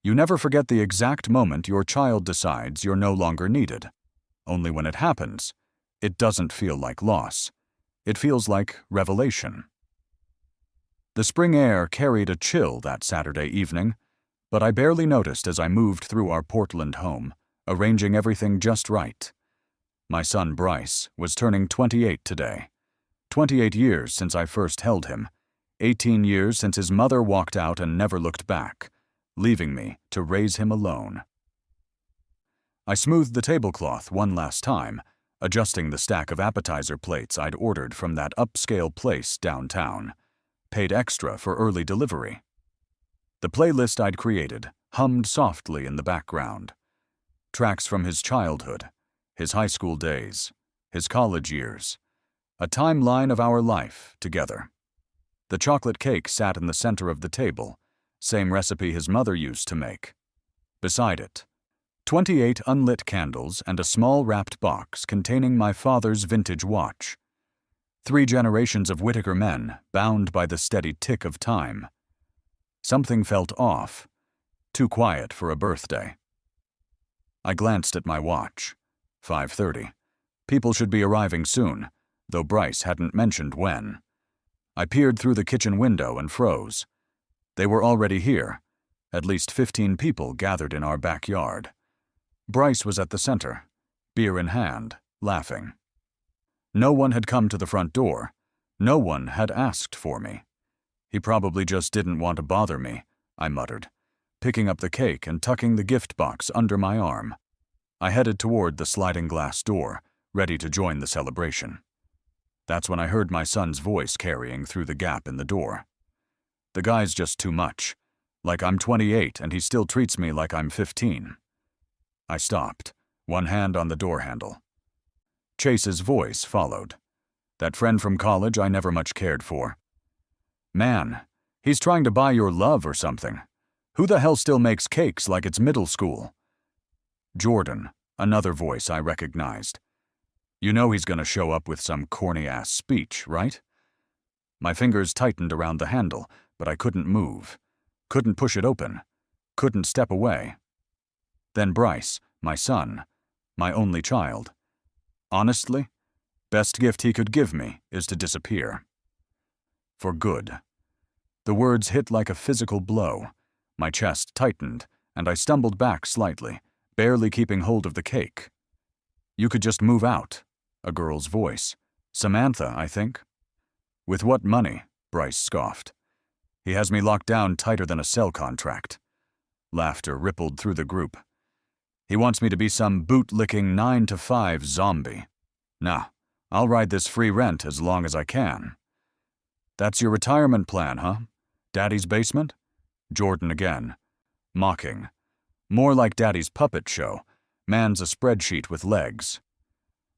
You never forget the exact moment your child decides you're no longer needed. Only when it happens, it doesn't feel like loss. It feels like revelation. The spring air carried a chill that Saturday evening, but I barely noticed as I moved through our Portland home, arranging everything just right. My son Bryce was turning 28 today. 28 years since I first held him. 18 years since his mother walked out and never looked back, leaving me to raise him alone. I smoothed the tablecloth one last time, adjusting the stack of appetizer plates I'd ordered from that upscale place downtown. Paid extra for early delivery. The playlist I'd created hummed softly in the background. Tracks from his childhood, his high school days, his college years. A timeline of our life together. The chocolate cake sat in the center of the table, same recipe his mother used to make. Beside it, 28 unlit candles and a small wrapped box containing my father's vintage watch. 3 generations of Whittaker men bound by the steady tick of time. Something felt off, too quiet for a birthday. I glanced at my watch. 5:30. People should be arriving soon, though Bryce hadn't mentioned when. I peered through the kitchen window and froze. They were already here, at least 15 people gathered in our backyard. Bryce was at the center, beer in hand, laughing. No one had come to the front door. No one had asked for me. He probably just didn't want to bother me, I muttered, picking up the cake and tucking the gift box under my arm. I headed toward the sliding glass door, ready to join the celebration. That's when I heard my son's voice carrying through the gap in the door. The guy's just too much. Like I'm 28 and he still treats me like I'm 15. I stopped, one hand on the door handle. Chase's voice followed. That friend from college I never much cared for. Man, he's trying to buy your love or something. Who the hell still makes cakes like it's middle school? Jordan, another voice I recognized. You know he's gonna show up with some corny-ass speech, right? My fingers tightened around the handle, but I couldn't move. Couldn't push it open. Couldn't step away. Then Bryce, my son, my only child. Honestly, best gift he could give me is to disappear. For good. The words hit like a physical blow. My chest tightened, and I stumbled back slightly, barely keeping hold of the cake. You could just move out. A girl's voice. Samantha, I think. With what money? Bryce scoffed. He has me locked down tighter than a cell contract. Laughter rippled through the group. He wants me to be some boot-licking 9-to-5 zombie. Nah, I'll ride this free rent as long as I can. That's your retirement plan, huh? Daddy's basement? Jordan again. Mocking. More like Daddy's puppet show. Man's a spreadsheet with legs.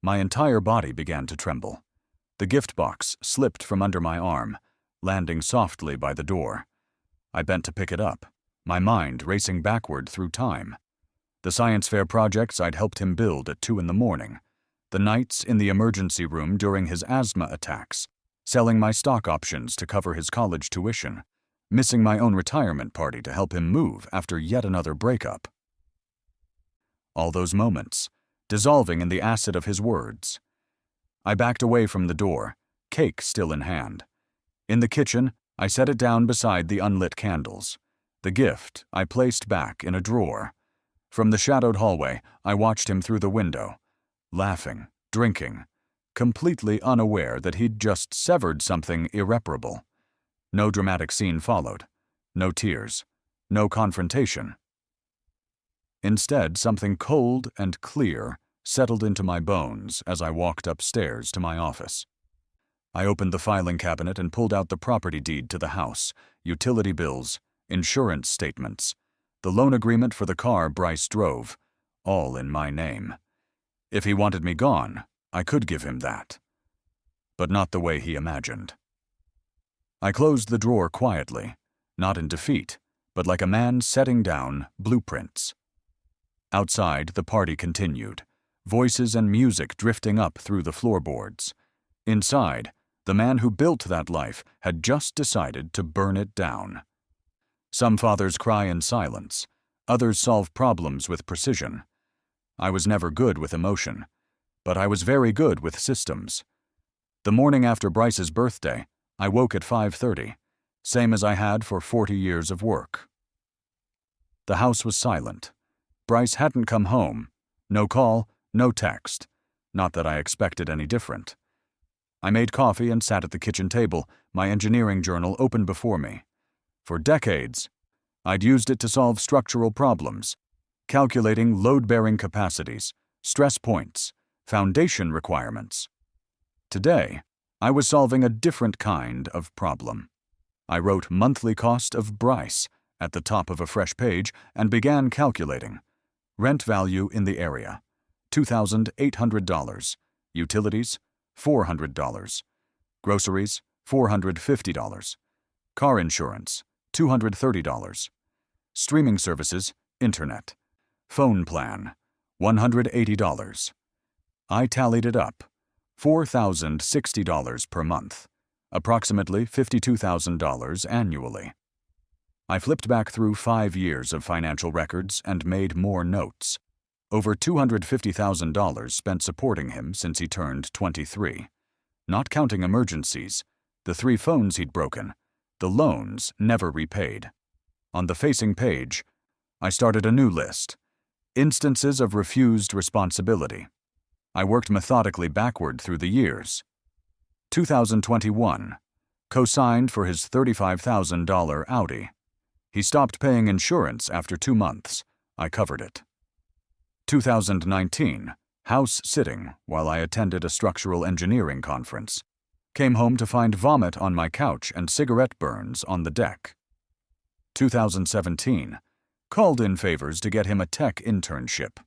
My entire body began to tremble. The gift box slipped from under my arm, landing softly by the door. I bent to pick it up, my mind racing backward through time. The science fair projects I'd helped him build at 2 a.m, the nights in the emergency room during his asthma attacks, selling my stock options to cover his college tuition, missing my own retirement party to help him move after yet another breakup. All those moments, dissolving in the acid of his words. I backed away from the door, cake still in hand. In the kitchen, I set it down beside the unlit candles. The gift I placed back in a drawer. From the shadowed hallway, I watched him through the window, laughing, drinking, completely unaware that he'd just severed something irreparable. No dramatic scene followed. No tears. No confrontation. Instead, something cold and clear settled into my bones as I walked upstairs to my office. I opened the filing cabinet and pulled out the property deed to the house, utility bills, insurance statements, the loan agreement for the car Bryce drove, all in my name. If he wanted me gone, I could give him that. But not the way he imagined. I closed the drawer quietly, not in defeat, but like a man setting down blueprints. Outside, the party continued, voices and music drifting up through the floorboards. Inside, the man who built that life had just decided to burn it down. Some fathers cry in silence, Others solve problems with precision. I was never good with emotion, but I was very good with systems. The morning after Bryce's birthday, I woke at 5:30, same as I had for 40 years of work. The house was silent. Bryce hadn't come home. No call, no text. Not that I expected any different. I made coffee and sat at the kitchen table, my engineering journal open before me. For decades, I'd used it to solve structural problems, calculating load-bearing capacities, stress points, foundation requirements. Today, I was solving a different kind of problem. I wrote monthly cost of Bryce at the top of a fresh page and began calculating. Rent value in the area, $2,800. Utilities, $400. Groceries, $450. Car insurance, $230. Streaming services, internet. Phone plan, $180. I tallied it up. $4,060 per month, approximately $52,000 annually. I flipped back through 5 years of financial records and made more notes. Over $250,000 spent supporting him since he turned 23. Not counting emergencies, the 3 phones he'd broken, the loans never repaid. On the facing page, I started a new list. Instances of refused responsibility. I worked methodically backward through the years. 2021. Co-signed for his $35,000 Audi. He stopped paying insurance after 2 months. I covered it. 2019. House sitting while I attended a structural engineering conference. Came home to find vomit on my couch and cigarette burns on the deck. 2017. Called in favors to get him a tech internship.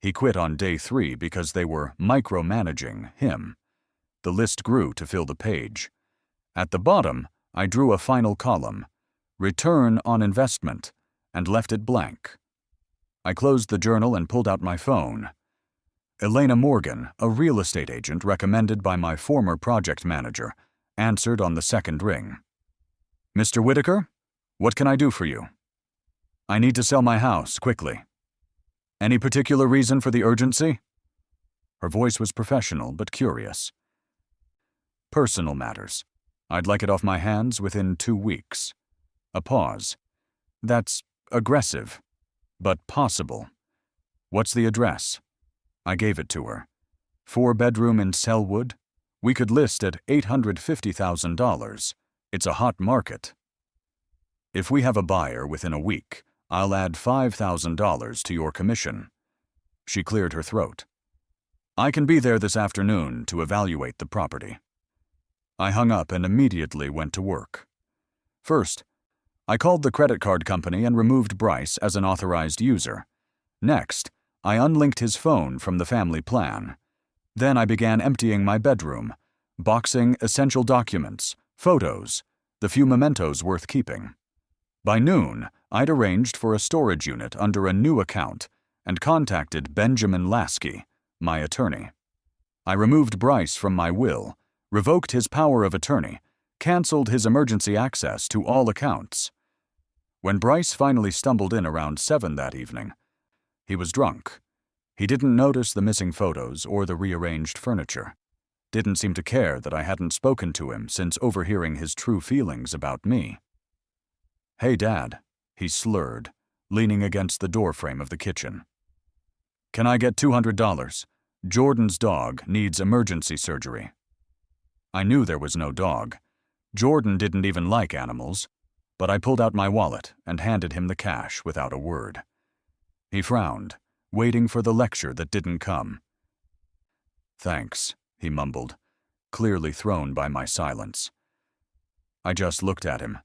He quit on day 3 because they were micromanaging him. The list grew to fill the page. At the bottom, I drew a final column, return on investment, and left it blank. I closed the journal and pulled out my phone. Elena Morgan, a real estate agent recommended by my former project manager, answered on the second ring. "Mr. Whitaker, what can I do for you?" "I need to sell my house, quickly." "Any particular reason for the urgency?" Her voice was professional but curious. "Personal matters. I'd like it off my hands within 2 weeks." A pause. "That's aggressive, but possible. What's the address?" I gave it to her. 4-bedroom in Selwood. We could list at $850,000. It's a hot market. If we have a buyer within a week, I'll add $5,000 to your commission. She cleared her throat. "I can be there this afternoon to evaluate the property." I hung up and immediately went to work. First, I called the credit card company and removed Bryce as an authorized user. Next, I unlinked his phone from the family plan. Then I began emptying my bedroom, boxing essential documents, photos, the few mementos worth keeping. By noon, I'd arranged for a storage unit under a new account and contacted Benjamin Lasky, my attorney. I removed Bryce from my will, revoked his power of attorney, canceled his emergency access to all accounts. When Bryce finally stumbled in around 7 that evening, he was drunk. He didn't notice the missing photos or the rearranged furniture. Didn't seem to care that I hadn't spoken to him since overhearing his true feelings about me. "Hey, Dad," he slurred, leaning against the doorframe of the kitchen. "Can I get $200? Jordan's dog needs emergency surgery." I knew there was no dog. Jordan didn't even like animals, but I pulled out my wallet and handed him the cash without a word. He frowned, waiting for the lecture that didn't come. "Thanks," he mumbled, clearly thrown by my silence. I just looked at him,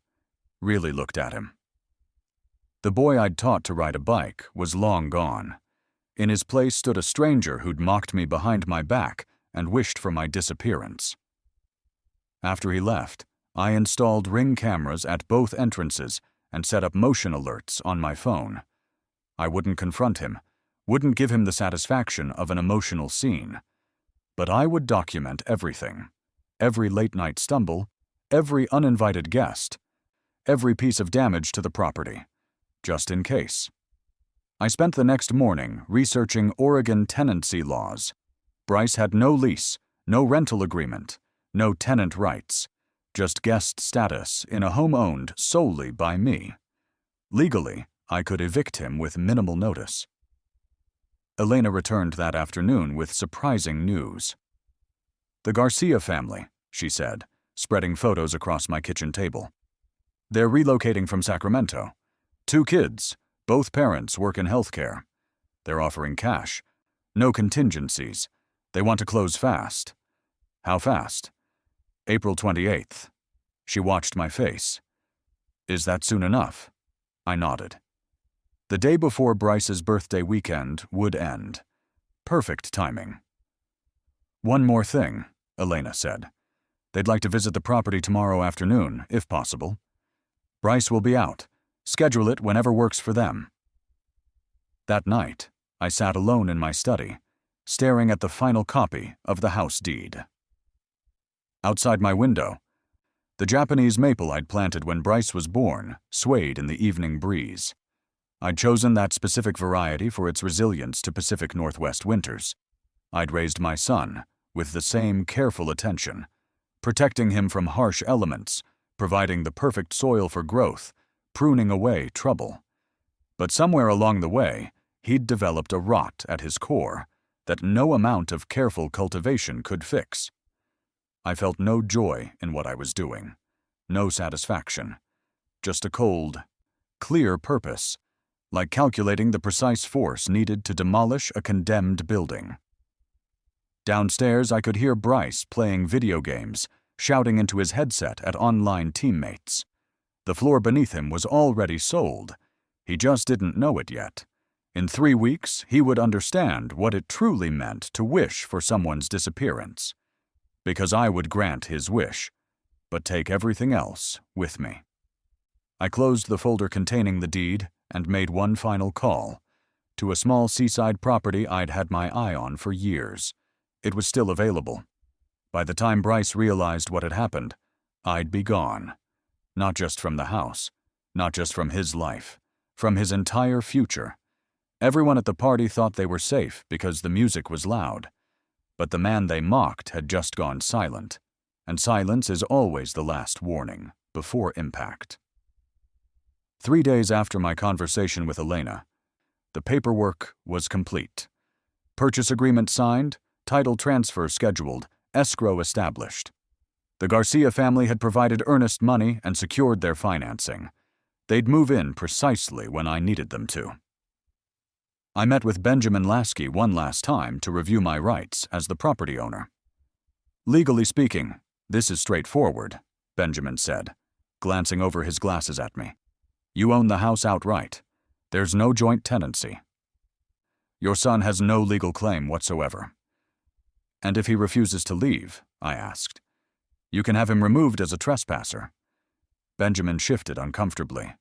really looked at him. The boy I'd taught to ride a bike was long gone. In his place stood a stranger who'd mocked me behind my back and wished for my disappearance. After he left, I installed Ring cameras at both entrances and set up motion alerts on my phone. I wouldn't confront him, wouldn't give him the satisfaction of an emotional scene. But I would document everything. Every late-night stumble, every uninvited guest, every piece of damage to the property. just in case. I spent the next morning researching Oregon tenancy laws. Bryce had no lease, no rental agreement, no tenant rights, just guest status in a home owned solely by me. Legally, I could evict him with minimal notice. Elena returned that afternoon with surprising news. "The Garcia family," she said, spreading photos across my kitchen table. "They're relocating from Sacramento. 2 kids, both parents work in healthcare. They're offering cash. No contingencies. They want to close fast." "How fast?" "April 28th. She watched my face. "Is that soon enough?" I nodded. The day before Bryce's birthday weekend would end. Perfect timing. "One more thing," Elena said. "They'd like to visit the property tomorrow afternoon, if possible. Bryce will be out. Schedule it whenever works for them." That night, I sat alone in my study, staring at the final copy of the house deed. Outside my window, the Japanese maple I'd planted when Bryce was born swayed in the evening breeze. I'd chosen that specific variety for its resilience to Pacific Northwest winters. I'd raised my son with the same careful attention, protecting him from harsh elements, providing the perfect soil for growth, pruning away trouble. But somewhere along the way, he'd developed a rot at his core that no amount of careful cultivation could fix. I felt no joy in what I was doing, no satisfaction, just a cold, clear purpose, like calculating the precise force needed to demolish a condemned building. Downstairs, I could hear Bryce playing video games, shouting into his headset at online teammates. The floor beneath him was already sold. He just didn't know it yet. In 3 weeks, he would understand what it truly meant to wish for someone's disappearance. Because I would grant his wish, but take everything else with me. I closed the folder containing the deed and made one final call to a small seaside property I'd had my eye on for years. It was still available. By the time Bryce realized what had happened, I'd be gone. Not just from the house, not just from his life, from his entire future. Everyone at the party thought they were safe because the music was loud. But the man they mocked had just gone silent, and silence is always the last warning, before impact. 3 days after my conversation with Elena, the paperwork was complete. Purchase agreement signed, title transfer scheduled, escrow established. The Garcia family had provided earnest money and secured their financing. They'd move in precisely when I needed them to. I met with Benjamin Lasky one last time to review my rights as the property owner. "Legally speaking, this is straightforward," Benjamin said, glancing over his glasses at me. "You own the house outright. There's no joint tenancy. Your son has no legal claim whatsoever." "And if he refuses to leave?" I asked. "You can have him removed as a trespasser." Benjamin shifted uncomfortably.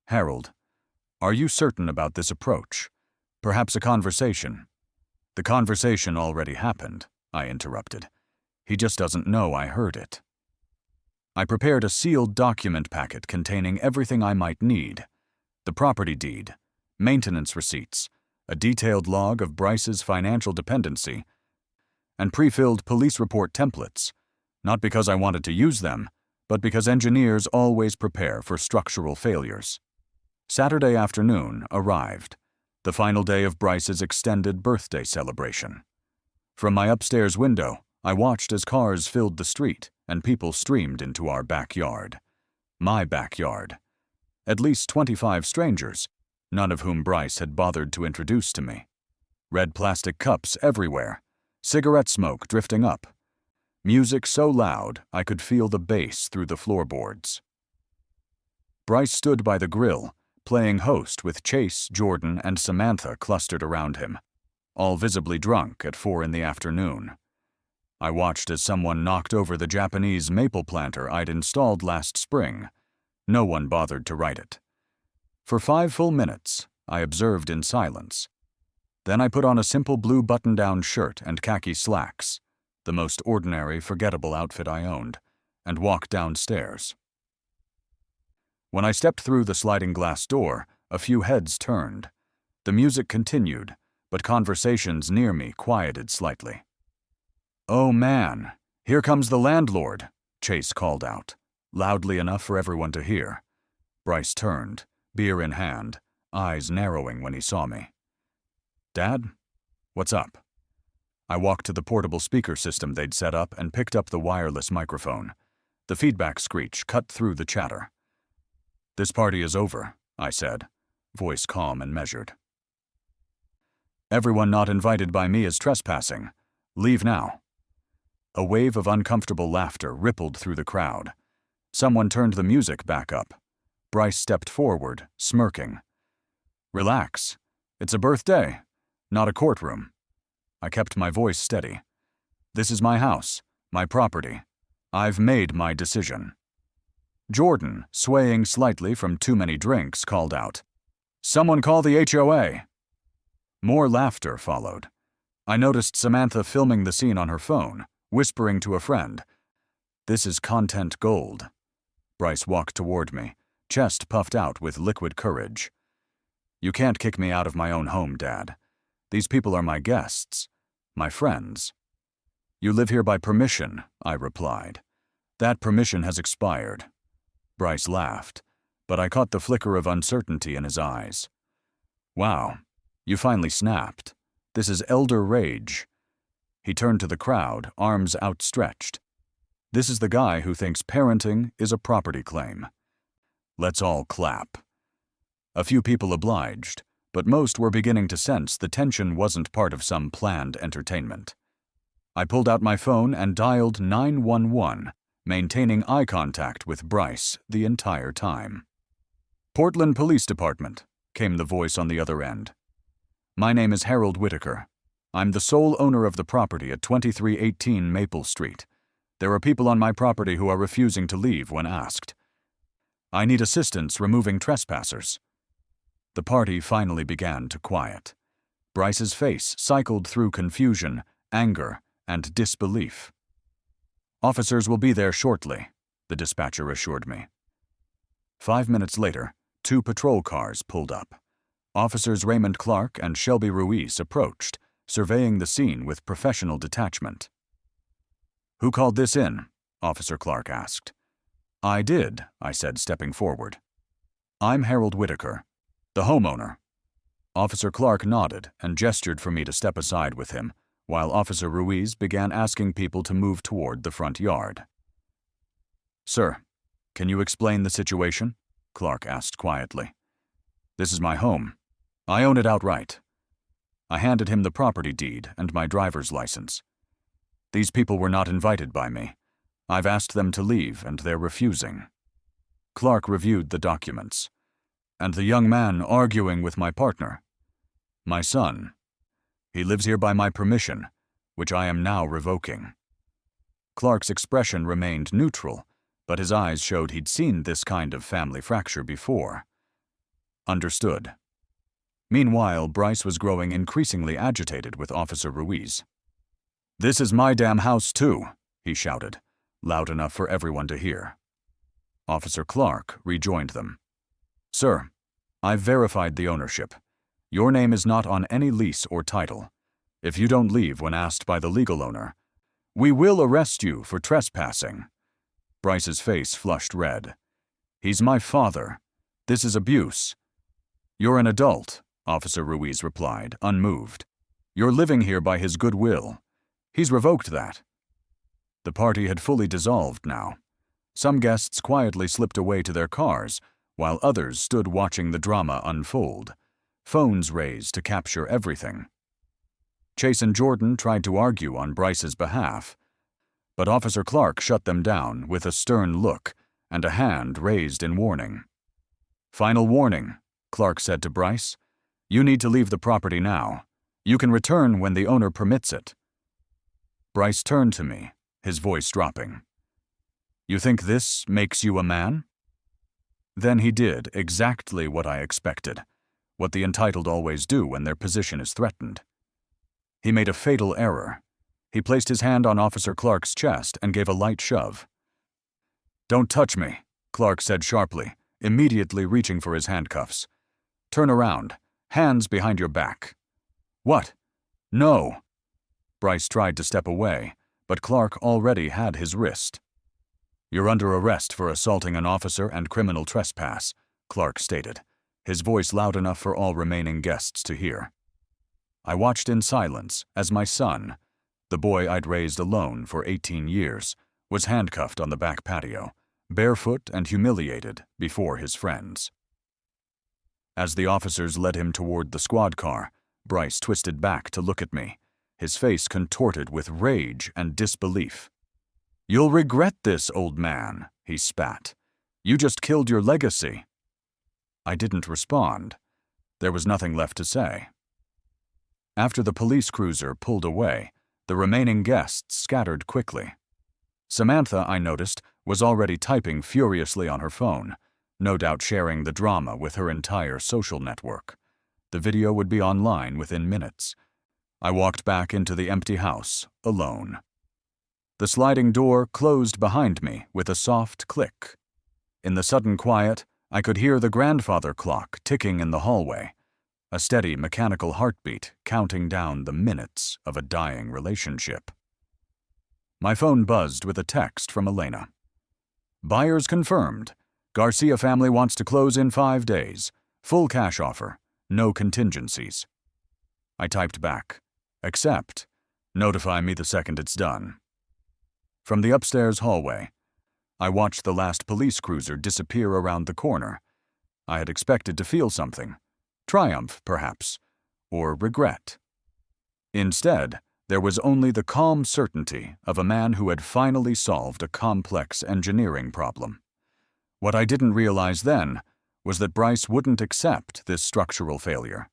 "Harold, are you certain about this approach? Perhaps a conversation." "The conversation already happened," I interrupted. "He just doesn't know I heard it." I prepared a sealed document packet containing everything I might need: the property deed, maintenance receipts, a detailed log of Bryce's financial dependency, and pre-filled police report templates, not because I wanted to use them, but because engineers always prepare for structural failures. Saturday afternoon arrived, the final day of Bryce's extended birthday celebration. From my upstairs window, I watched as cars filled the street and people streamed into our backyard. My backyard. At least 25 strangers, none of whom Bryce had bothered to introduce to me. Red plastic cups everywhere, cigarette smoke drifting up. Music so loud I could feel the bass through the floorboards. Bryce stood by the grill, playing host with Chase, Jordan, and Samantha clustered around him, all visibly drunk at 4 in the afternoon. I watched as someone knocked over the Japanese maple planter I'd installed last spring. No one bothered to right it. For 5 full minutes, I observed in silence. Then I put on a simple blue button-down shirt and khaki slacks, the most ordinary, forgettable outfit I owned, and walked downstairs. When I stepped through the sliding glass door, a few heads turned. The music continued, but conversations near me quieted slightly. "Oh man, here comes the landlord," Chase called out, loudly enough for everyone to hear. Bryce turned, beer in hand, eyes narrowing when he saw me. "Dad? What's up?" I walked to the portable speaker system they'd set up and picked up the wireless microphone. The feedback screech cut through the chatter. "This party is over," I said, voice calm and measured. "Everyone not invited by me is trespassing. Leave now." A wave of uncomfortable laughter rippled through the crowd. Someone turned the music back up. Bryce stepped forward, smirking. "Relax. It's a birthday, not a courtroom." I kept my voice steady. "This is my house, my property. I've made my decision." Jordan, swaying slightly from too many drinks, called out, "Someone call the HOA." More laughter followed. I noticed Samantha filming the scene on her phone, whispering to a friend, "This is content gold." Bryce walked toward me, chest puffed out with liquid courage. "You can't kick me out of my own home, Dad. These people are my guests, my friends." "You live here by permission," I replied. "That permission has expired." Bryce laughed, but I caught the flicker of uncertainty in his eyes. "Wow, you finally snapped. This is elder rage." He turned to the crowd, arms outstretched. "This is the guy who thinks parenting is a property claim." Let's all clap. A few people obliged, but most were beginning to sense the tension wasn't part of some planned entertainment. I pulled out my phone and dialed 911, maintaining eye contact with Bryce the entire time. "Portland Police Department," came the voice on the other end. "My name is Harold Whitaker. I'm the sole owner of the property at 2318 Maple Street. There are people on my property who are refusing to leave when asked. I need assistance removing trespassers." The party finally began to quiet. Bryce's face cycled through confusion, anger, and disbelief. "Officers will be there shortly," the dispatcher assured me. 5 minutes later, 2 patrol cars pulled up. Officers Raymond Clark and Shelby Ruiz approached, surveying the scene with professional detachment. "Who called this in?" Officer Clark asked. "I did," I said, stepping forward. "I'm Harold Whitaker, the homeowner." Officer Clark nodded and gestured for me to step aside with him, while Officer Ruiz began asking people to move toward the front yard. "Sir, can you explain the situation?" Clark asked quietly. "This is my home. I own it outright." I handed him the property deed and my driver's license. "These people were not invited by me. I've asked them to leave and they're refusing." Clark reviewed the documents. "And the young man arguing with my partner?" "My son. He lives here by my permission, which I am now revoking." Clark's expression remained neutral, but his eyes showed he'd seen this kind of family fracture before. "Understood." Meanwhile, Bryce was growing increasingly agitated with Officer Ruiz. "This is my damn house, too," he shouted, loud enough for everyone to hear. Officer Clark rejoined them. "Sir, I've verified the ownership. Your name is not on any lease or title. If you don't leave when asked by the legal owner, we will arrest you for trespassing." Bryce's face flushed red. "He's my father. This is abuse." "You're an adult," Officer Ruiz replied, unmoved. "You're living here by his goodwill. He's revoked that." The party had fully dissolved now. Some guests quietly slipped away to their cars, while others stood watching the drama unfold, phones raised to capture everything. Chase and Jordan tried to argue on Bryce's behalf, but Officer Clark shut them down with a stern look and a hand raised in warning. "Final warning," Clark said to Bryce. "You need to leave the property now. You can return when the owner permits it." Bryce turned to me, his voice dropping. "You think this makes you a man?" Then he did exactly what I expected, what the entitled always do when their position is threatened. He made a fatal error. He placed his hand on Officer Clark's chest and gave a light shove. "Don't touch me," Clark said sharply, immediately reaching for his handcuffs. "Turn around. Hands behind your back." "What?" "No." Bryce tried to step away, but Clark already had his wrist. "You're under arrest for assaulting an officer and criminal trespass," Clark stated, his voice loud enough for all remaining guests to hear. I watched in silence as my son, the boy I'd raised alone for 18 years, was handcuffed on the back patio, barefoot and humiliated before his friends. As the officers led him toward the squad car, Bryce twisted back to look at me, his face contorted with rage and disbelief. "You'll regret this, old man," he spat. "You just killed your legacy." I didn't respond. There was nothing left to say. After the police cruiser pulled away, the remaining guests scattered quickly. Samantha, I noticed, was already typing furiously on her phone, no doubt sharing the drama with her entire social network. The video would be online within minutes. I walked back into the empty house, alone. The sliding door closed behind me with a soft click. In the sudden quiet, I could hear the grandfather clock ticking in the hallway, a steady mechanical heartbeat counting down the minutes of a dying relationship. My phone buzzed with a text from Elena. "Buyers confirmed. Garcia family wants to close in 5 days. Full cash offer. No contingencies." I typed back, "Accept. Notify me the second it's done." From the upstairs hallway, I watched the last police cruiser disappear around the corner. I had expected to feel something. Triumph, perhaps, or regret. Instead, there was only the calm certainty of a man who had finally solved a complex engineering problem. What I didn't realize then was that Bryce wouldn't accept this structural failure.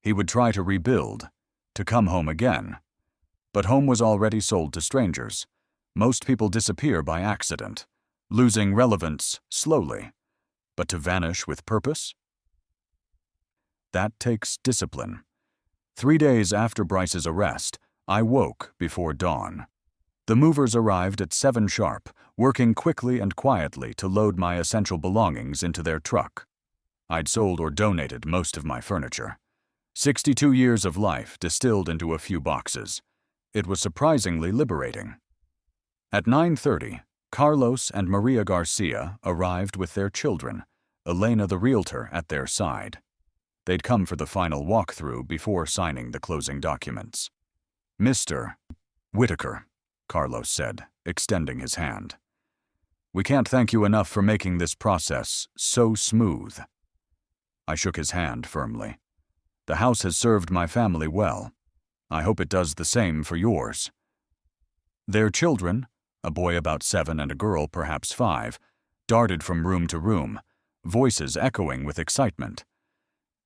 He would try to rebuild, to come home again. But home was already sold to strangers. Most people disappear by accident, losing relevance slowly. But to vanish with purpose? That takes discipline. 3 days after Bryce's arrest, I woke before dawn. The movers arrived at 7 sharp, working quickly and quietly to load my essential belongings into their truck. I'd sold or donated most of my furniture. 62 years of life distilled into a few boxes. It was surprisingly liberating. At 9:30, Carlos and Maria Garcia arrived with their children, Elena the realtor at their side. They'd come for the final walkthrough before signing the closing documents. "Mr. Whitaker," Carlos said, extending his hand. "We can't thank you enough for making this process so smooth." I shook his hand firmly. "The house has served my family well. I hope it does the same for yours." Their children, a boy about 7 and a girl perhaps 5, darted from room to room, voices echoing with excitement.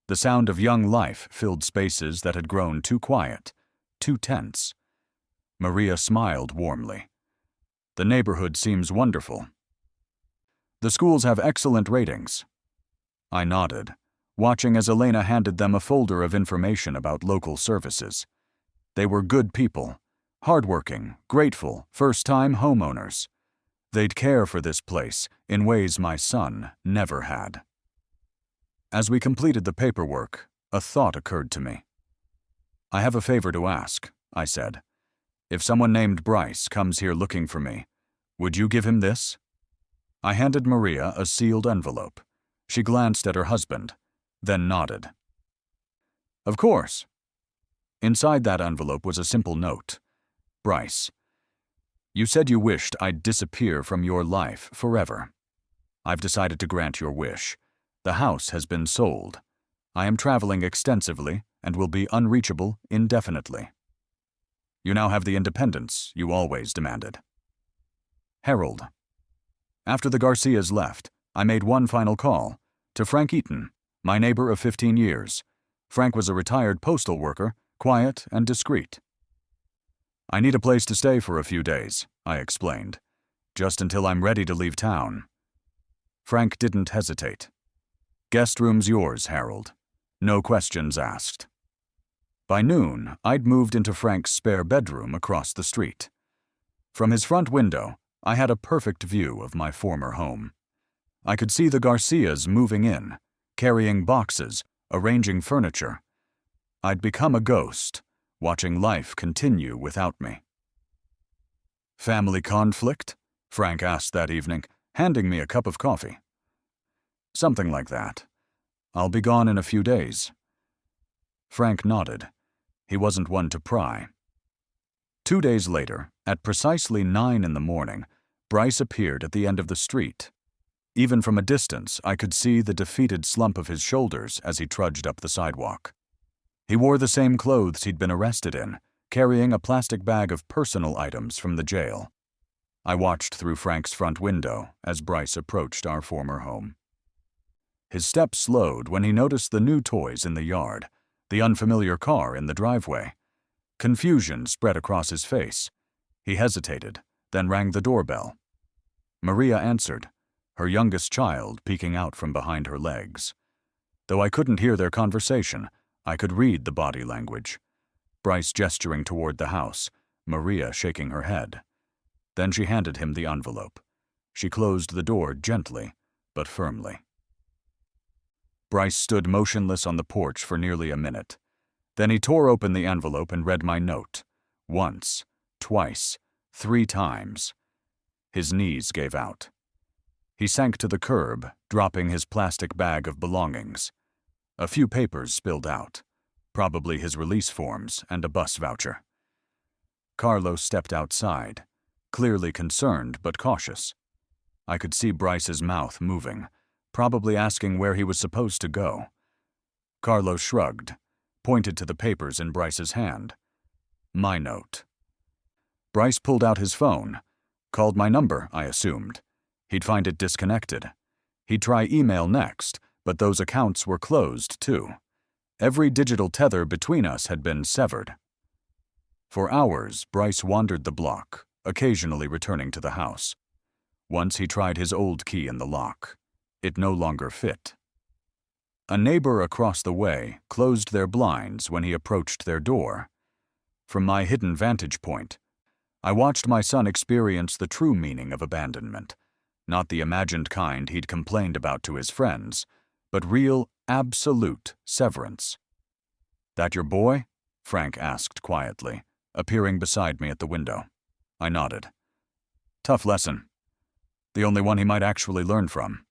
The sound of young life filled spaces that had grown too quiet, too tense. Maria smiled warmly. "The neighborhood seems wonderful." "The schools have excellent ratings." I nodded, watching as Elena handed them a folder of information about local services. They were good people, hardworking, grateful, first-time homeowners. They'd care for this place in ways my son never had. As we completed the paperwork, a thought occurred to me. "I have a favor to ask," I said. "If someone named Bryce comes here looking for me, would you give him this?" I handed Maria a sealed envelope. She glanced at her husband, then nodded. "Of course." Inside that envelope was a simple note. "Bryce, you said you wished I'd disappear from your life forever. I've decided to grant your wish. The house has been sold. I am traveling extensively and will be unreachable indefinitely. You now have the independence you always demanded. Harold." After the Garcias left, I made one final call, to Frank Eaton, my neighbor of 15 years. Frank was a retired postal worker, quiet and discreet. "I need a place to stay for a few days," I explained, "just until I'm ready to leave town." Frank didn't hesitate. "Guest room's yours, Harold. No questions asked." By noon, I'd moved into Frank's spare bedroom across the street. From his front window, I had a perfect view of my former home. I could see the Garcias moving in, carrying boxes, arranging furniture. I'd become a ghost, watching life continue without me. "Family conflict?" Frank asked that evening, handing me a cup of coffee. "Something like that. I'll be gone in a few days." Frank nodded. He wasn't one to pry. 2 days later, at precisely 9 in the morning, Bryce appeared at the end of the street. Even from a distance, I could see the defeated slump of his shoulders as he trudged up the sidewalk. He wore the same clothes he'd been arrested in, carrying a plastic bag of personal items from the jail. I watched through Frank's front window as Bryce approached our former home. His steps slowed when he noticed the new toys in the yard, the unfamiliar car in the driveway. Confusion spread across his face. He hesitated, then rang the doorbell. Maria answered, her youngest child peeking out from behind her legs. Though I couldn't hear their conversation, I could read the body language. Bryce gesturing toward the house, Maria shaking her head. Then she handed him the envelope. She closed the door gently, but firmly. Bryce stood motionless on the porch for nearly a minute. Then he tore open the envelope and read my note. Once, twice, 3 times. His knees gave out. He sank to the curb, dropping his plastic bag of belongings. A few papers spilled out, probably his release forms and a bus voucher. Carlos stepped outside, clearly concerned but cautious. I could see Bryce's mouth moving, probably asking where he was supposed to go. Carlos shrugged, pointed to the papers in Bryce's hand. My note. Bryce pulled out his phone, called my number, I assumed. He'd find it disconnected. He'd try email next, but those accounts were closed too. Every digital tether between us had been severed. For hours, Bryce wandered the block, occasionally returning to the house. Once he tried his old key in the lock. It no longer fit. A neighbor across the way closed their blinds when he approached their door. From my hidden vantage point, I watched my son experience the true meaning of abandonment, not the imagined kind he'd complained about to his friends, but real, absolute severance. "That your boy?" Frank asked quietly, appearing beside me at the window. I nodded. "Tough lesson. The only one he might actually learn from."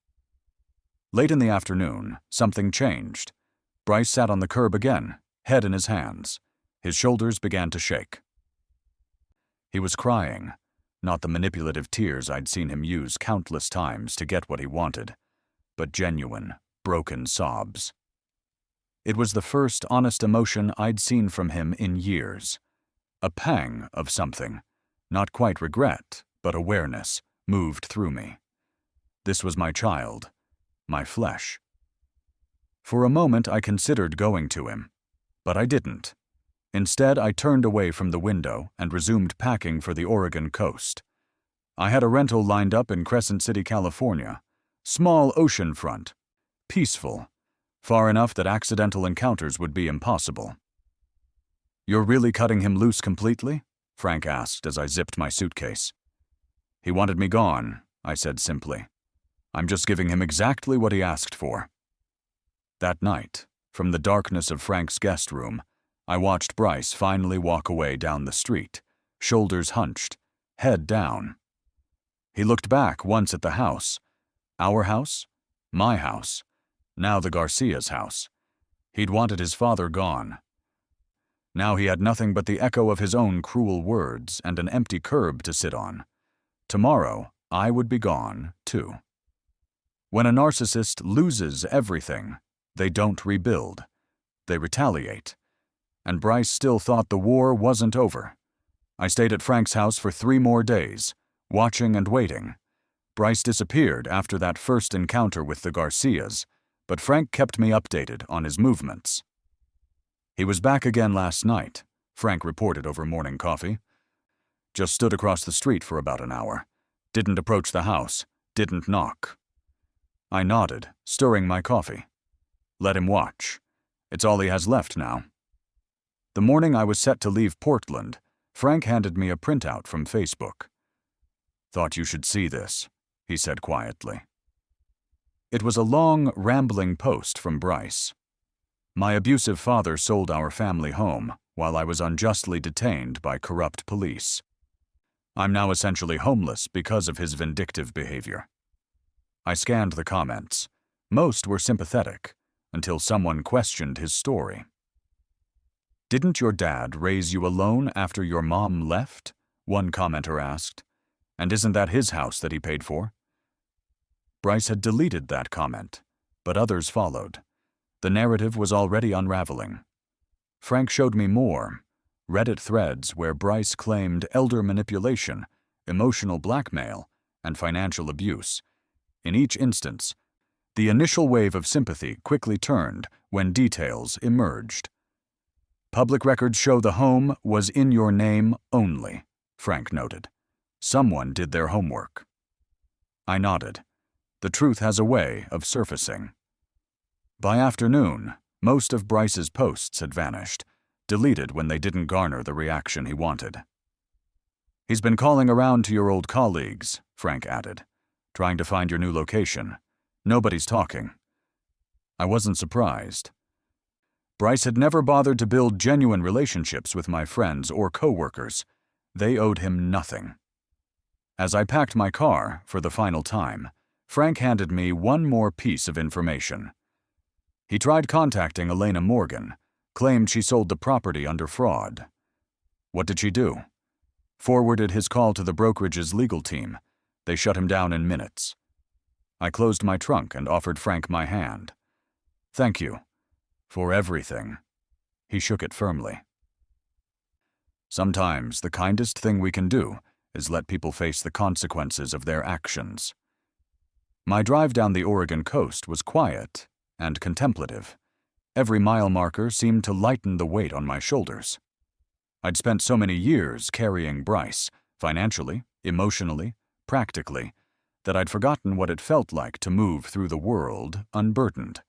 Late in the afternoon, something changed. Bryce sat on the curb again, head in his hands. His shoulders began to shake. He was crying, not the manipulative tears I'd seen him use countless times to get what he wanted, but genuine, broken sobs. It was the first honest emotion I'd seen from him in years. A pang of something, not quite regret, but awareness, moved through me. This was my child, my flesh. For a moment I considered going to him, but I didn't. Instead, I turned away from the window and resumed packing for the Oregon coast. I had a rental lined up in Crescent City, California. Small oceanfront. Peaceful. Far enough that accidental encounters would be impossible. "You're really cutting him loose completely?" Frank asked as I zipped my suitcase. "He wanted me gone," I said simply. "I'm just giving him exactly what he asked for." That night, from the darkness of Frank's guest room, I watched Bryce finally walk away down the street, shoulders hunched, head down. He looked back once at the house. Our house? My house. Now the Garcia's house. He'd wanted his father gone. Now he had nothing but the echo of his own cruel words and an empty curb to sit on. Tomorrow, I would be gone, too. When a narcissist loses everything, they don't rebuild. They retaliate. And Bryce still thought the war wasn't over. I stayed at Frank's house for 3 more days, watching and waiting. Bryce disappeared after that first encounter with the Garcias, but Frank kept me updated on his movements. "He was back again last night," Frank reported over morning coffee. "Just stood across the street for about an hour. Didn't approach the house, didn't knock." I nodded, stirring my coffee. "Let him watch. It's all he has left now." The morning I was set to leave Portland, Frank handed me a printout from Facebook. "Thought you should see this," he said quietly. It was a long, rambling post from Bryce. My abusive father sold our family home while I was unjustly detained by corrupt police. I'm now essentially homeless because of his vindictive behavior. I scanned the comments. Most were sympathetic, until someone questioned his story. "Didn't your dad raise you alone after your mom left?" one commenter asked. "And isn't that his house that he paid for?" Bryce had deleted that comment, but others followed. The narrative was already unraveling. Frank showed me more Reddit threads where Bryce claimed elder manipulation, emotional blackmail, and financial abuse. In each instance, the initial wave of sympathy quickly turned when details emerged. "Public records show the home was in your name only," Frank noted. "Someone did their homework." I nodded. The truth has a way of surfacing. By afternoon, most of Bryce's posts had vanished, deleted when they didn't garner the reaction he wanted. "He's been calling around to your old colleagues," Frank added, "trying to find your new location. Nobody's talking." I wasn't surprised. Bryce had never bothered to build genuine relationships with my friends or co-workers. They owed him nothing. As I packed my car for the final time, Frank handed me one more piece of information. He tried contacting Elena Morgan, claimed she sold the property under fraud. What did she do? Forwarded his call to the brokerage's legal team. They shut him down in minutes. I closed my trunk and offered Frank my hand. "Thank you. For everything." He shook it firmly. Sometimes the kindest thing we can do is let people face the consequences of their actions. My drive down the Oregon coast was quiet and contemplative. Every mile marker seemed to lighten the weight on my shoulders. I'd spent so many years carrying Bryce, financially, emotionally, practically, that I'd forgotten what it felt like to move through the world unburdened.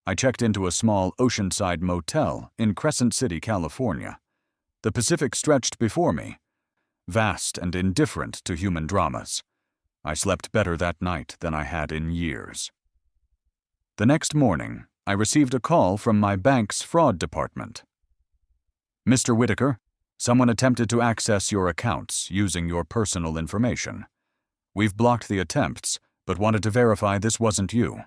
I checked into a small oceanside motel in Crescent City, California. The Pacific stretched before me, vast and indifferent to human dramas. I slept better that night than I had in years. The next morning, I received a call from my bank's fraud department. "Mr. Whitaker, someone attempted to access your accounts using your personal information. We've blocked the attempts, but wanted to verify this wasn't you."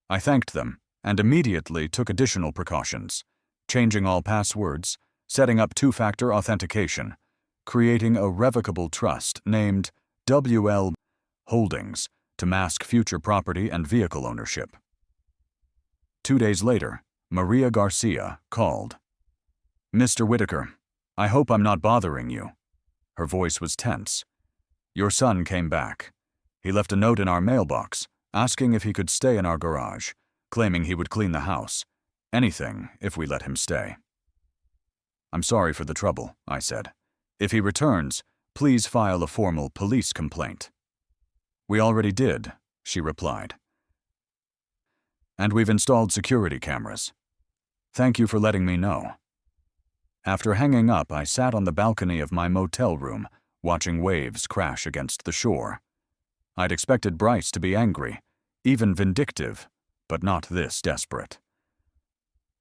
I thanked them and immediately took additional precautions, changing all passwords, setting up two-factor authentication, creating a revocable trust named WL Holdings to mask future property and vehicle ownership. 2 days later, Maria Garcia called. "Mr. Whitaker, I hope I'm not bothering you." Her voice was tense. "Your son came back. He left a note in our mailbox, asking if he could stay in our garage, claiming he would clean the house. Anything if we let him stay." "I'm sorry for the trouble," I said. "If he returns, please file a formal police complaint." "We already did," she replied. "And we've installed security cameras. Thank you for letting me know." After hanging up, I sat on the balcony of my motel room, watching waves crash against the shore. I'd expected Bryce to be angry, even vindictive, but not this desperate.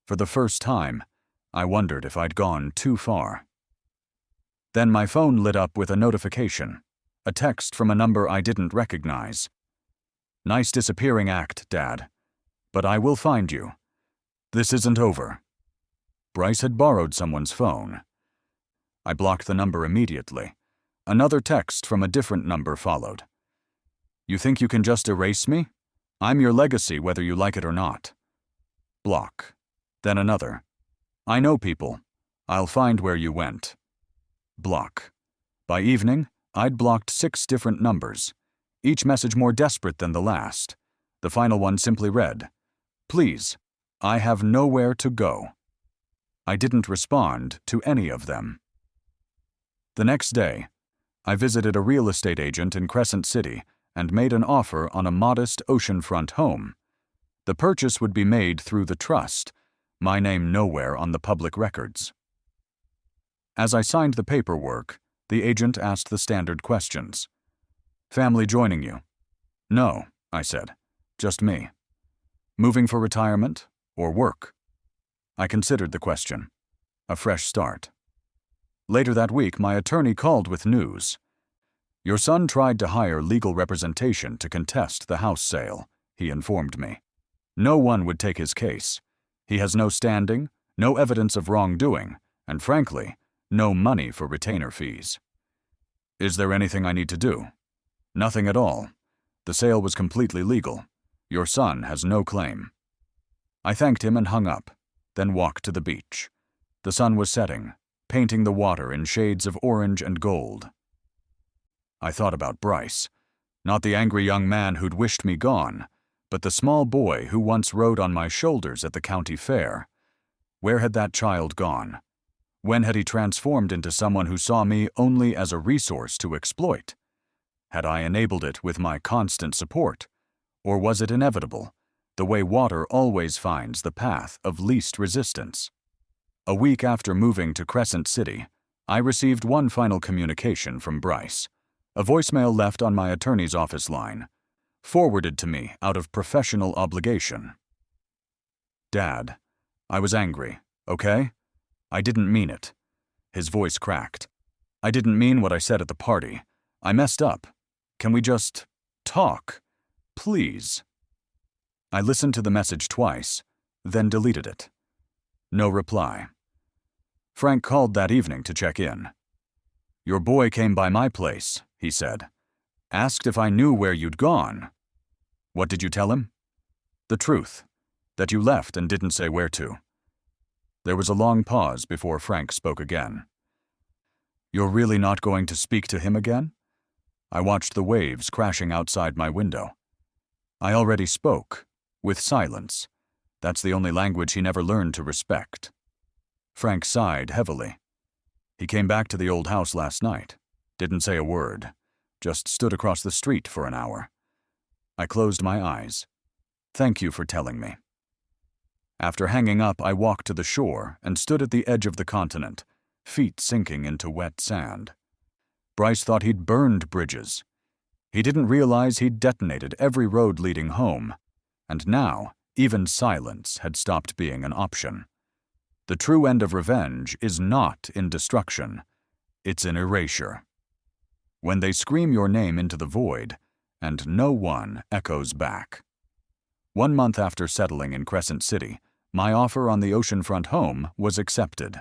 For the first time, I wondered if I'd gone too far. Then my phone lit up with a notification, a text from a number I didn't recognize. "Nice disappearing act, Dad. But I will find you. This isn't over." Bryce had borrowed someone's phone. I blocked the number immediately. Another text from a different number followed. "You think you can just erase me? I'm your legacy whether you like it or not." Block. Then another. "I know people. I'll find where you went." Block. By evening, I'd blocked 6 different numbers, each message more desperate than the last. The final one simply read, "Please, I have nowhere to go." I didn't respond to any of them. The next day, I visited a real estate agent in Crescent City and made an offer on a modest oceanfront home. The purchase would be made through the trust, my name nowhere on the public records. As I signed the paperwork, the agent asked the standard questions. "Family joining you?" "No," I said. Just me. Moving for retirement or work? I considered the question. A fresh start. Later that week, my attorney called with news. Your son tried to hire legal representation to contest the house sale, he informed me. No one would take his case. He has no standing, no evidence of wrongdoing, and frankly, no money for retainer fees. Is there anything I need to do? Nothing at all. The sale was completely legal. Your son has no claim. I thanked him and hung up, then walked to the beach. The sun was setting, painting the water in shades of orange and gold. I thought about Bryce, not the angry young man who'd wished me gone, but the small boy who once rode on my shoulders at the county fair. Where had that child gone? When had he transformed into someone who saw me only as a resource to exploit? Had I enabled it with my constant support? Or was it inevitable, the way water always finds the path of least resistance? A week after moving to Crescent City, I received one final communication from Bryce, a voicemail left on my attorney's office line, forwarded to me out of professional obligation. Dad, I was angry, okay? I didn't mean it. His voice cracked. I didn't mean what I said at the party. I messed up. Can we just talk? Please. I listened to the message twice, then deleted it. No reply. Frank called that evening to check in. Your boy came by my place, he said. Asked if I knew where you'd gone. What did you tell him? The truth, that you left and didn't say where to. There was a long pause before Frank spoke again. You're really not going to speak to him again? I watched the waves crashing outside my window. I already spoke, with silence. That's the only language he never learned to respect. Frank sighed heavily. He came back to the old house last night. Didn't say a word. Just stood across the street for an hour. I closed my eyes. Thank you for telling me. After hanging up, I walked to the shore and stood at the edge of the continent, feet sinking into wet sand. Bryce thought he'd burned bridges. He didn't realize he'd detonated every road leading home, and now even silence had stopped being an option. The true end of revenge is not in destruction, it's in erasure. When they scream your name into the void, and no one echoes back. 1 month after settling in Crescent City, my offer on the oceanfront home was accepted.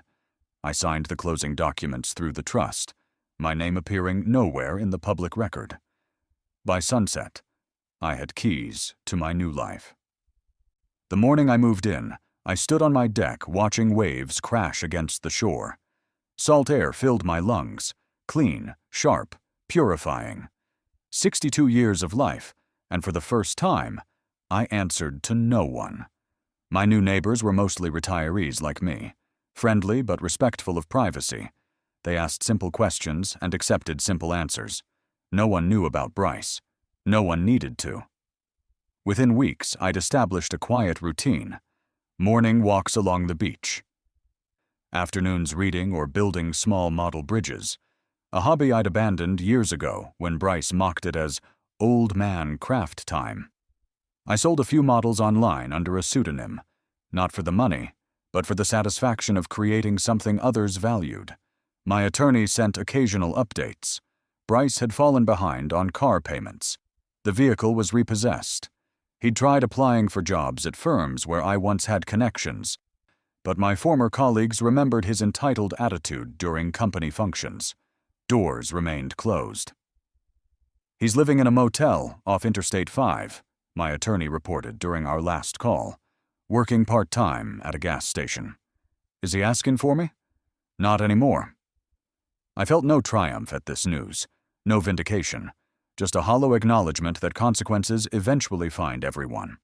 I signed the closing documents through the trust, my name appearing nowhere in the public record. By sunset, I had keys to my new life. The morning I moved in, I stood on my deck watching waves crash against the shore. Salt air filled my lungs, clean, sharp, purifying. 62 years of life, and for the first time, I answered to no one. My new neighbors were mostly retirees like me, friendly but respectful of privacy. They asked simple questions and accepted simple answers. No one knew about Bryce. No one needed to. Within weeks, I'd established a quiet routine. Morning walks along the beach. Afternoons reading or building small model bridges. A hobby I'd abandoned years ago when Bryce mocked it as old man craft time. I sold a few models online under a pseudonym, not for the money, but for the satisfaction of creating something others valued. My attorney sent occasional updates. Bryce had fallen behind on car payments. The vehicle was repossessed. He'd tried applying for jobs at firms where I once had connections, but my former colleagues remembered his entitled attitude during company functions. Doors remained closed. He's living in a motel off Interstate 5, my attorney reported during our last call, working part-time at a gas station. Is he asking for me? Not anymore. I felt no triumph at this news, no vindication, just a hollow acknowledgement that consequences eventually find everyone.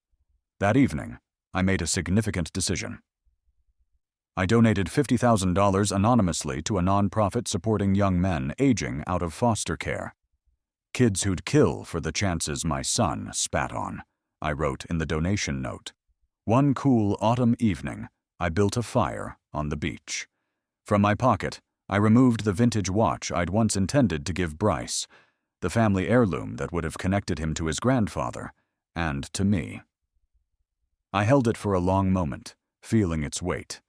That evening, I made a significant decision. I donated $50,000 anonymously to a nonprofit supporting young men aging out of foster care. Kids who'd kill for the chances my son spat on, I wrote in the donation note. One cool autumn evening, I built a fire on the beach. From my pocket, I removed the vintage watch I'd once intended to give Bryce, the family heirloom that would have connected him to his grandfather, and to me. I held it for a long moment, feeling its weight.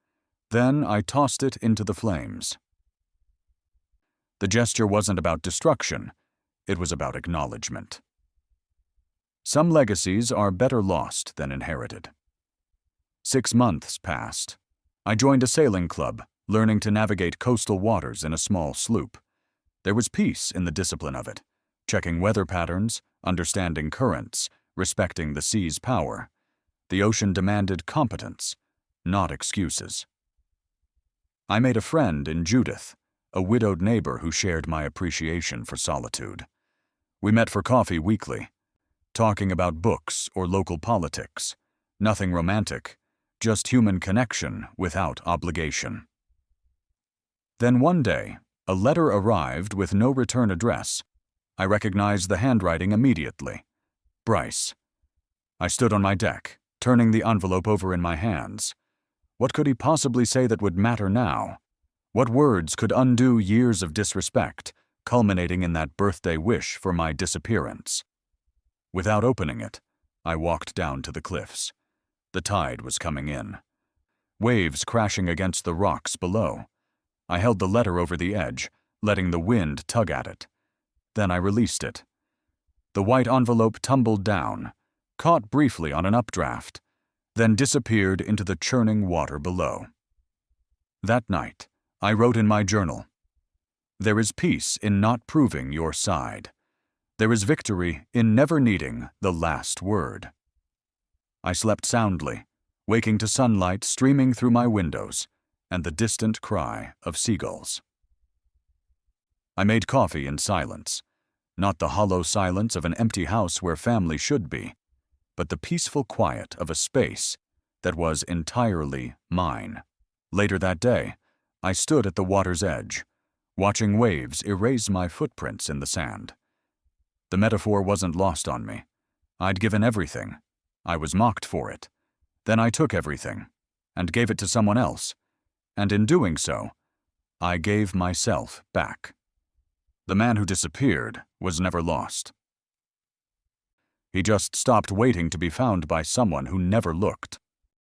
Then I tossed it into the flames. The gesture wasn't about destruction, it was about acknowledgement. Some legacies are better lost than inherited. 6 months passed. I joined a sailing club, learning to navigate coastal waters in a small sloop. There was peace in the discipline of it, checking weather patterns, understanding currents, respecting the sea's power. The ocean demanded competence, not excuses. I made a friend in Judith, a widowed neighbor who shared my appreciation for solitude. We met for coffee weekly, talking about books or local politics. Nothing romantic, just human connection without obligation. Then one day, a letter arrived with no return address. I recognized the handwriting immediately. Bryce. I stood on my deck, turning the envelope over in my hands. What could he possibly say that would matter now? What words could undo years of disrespect, culminating in that birthday wish for my disappearance? Without opening it, I walked down to the cliffs. The tide was coming in. Waves crashing against the rocks below. I held the letter over the edge, letting the wind tug at it. Then I released it. The white envelope tumbled down, caught briefly on an updraft, then disappeared into the churning water below. That night, I wrote in my journal, "There is peace in not proving your side. There is victory in never needing the last word." I slept soundly, waking to sunlight streaming through my windows and the distant cry of seagulls. I made coffee in silence, not the hollow silence of an empty house where family should be, but the peaceful quiet of a space that was entirely mine. Later that day, I stood at the water's edge, watching waves erase my footprints in the sand. The metaphor wasn't lost on me. I'd given everything. I was mocked for it. Then I took everything and gave it to someone else, and in doing so, I gave myself back. The man who disappeared was never lost. He just stopped waiting to be found by someone who never looked.